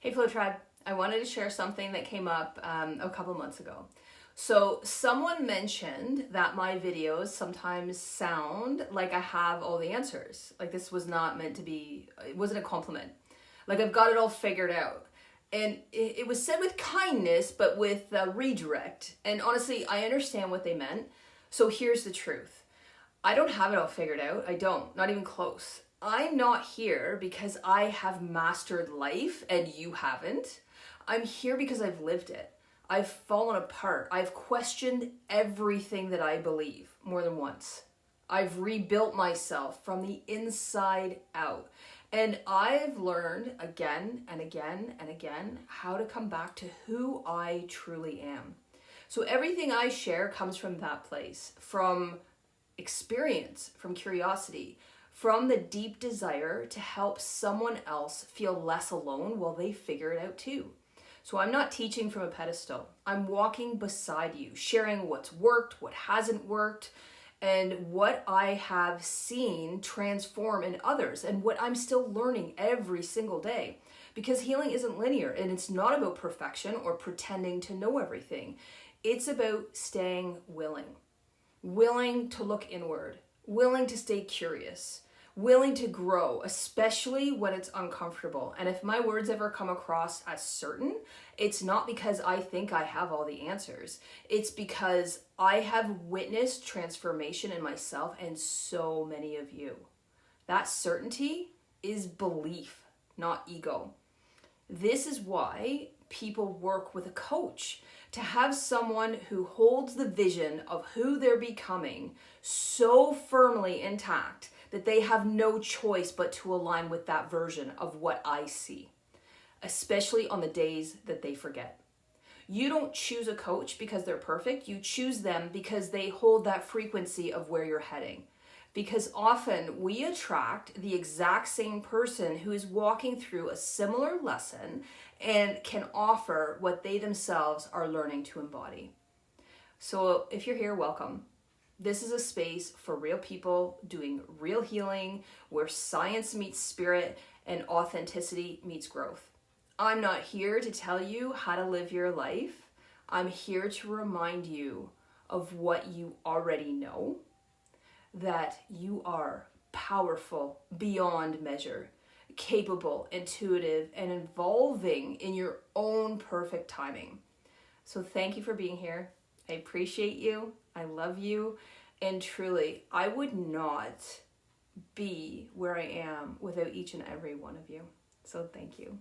Hey Flow Tribe, I wanted to share something that came up a couple months ago. So someone mentioned that my videos sometimes sound like I have all the answers. Like this was not meant to be, it wasn't a compliment. Like I've got it all figured out. And it was said with kindness, but with redirect. And honestly, I understand what they meant. So here's the truth. I don't have it all figured out. I don't, not even close. I'm not here because I have mastered life and you haven't. I'm here because I've lived it. I've fallen apart. I've questioned everything that I believe more than once. I've rebuilt myself from the inside out. And I've learned again and again and again how to come back to who I truly am. So everything I share comes from that place, from experience, from curiosity, from the deep desire to help someone else feel less alone while they figure it out too. So I'm not teaching from a pedestal. I'm walking beside you, sharing what's worked, what hasn't worked, and what I have seen transform in others and what I'm still learning every single day. Because healing isn't linear and it's not about perfection or pretending to know everything. It's about staying willing to look inward, willing to stay curious, willing to grow, especially when it's uncomfortable. And if my words ever come across as certain, it's not because I think I have all the answers. It's because I have witnessed transformation in myself and so many of you. That certainty is belief, not ego. This is why people work with a coach, to have someone who holds the vision of who they're becoming so firmly intact that they have no choice but to align with that version of what I see, especially on the days that they forget. You don't choose a coach because they're perfect. You choose them because they hold that frequency of where you're heading. Because often we attract the exact same person who is walking through a similar lesson and can offer what they themselves are learning to embody. So if you're here, welcome. This is a space for real people doing real healing, where science meets spirit and authenticity meets growth. I'm not here to tell you how to live your life. I'm here to remind you of what you already know, that you are powerful beyond measure, capable, intuitive, and evolving in your own perfect timing. So thank you for being here. I appreciate you. I love you. And truly, I would not be where I am without each and every one of you. So thank you.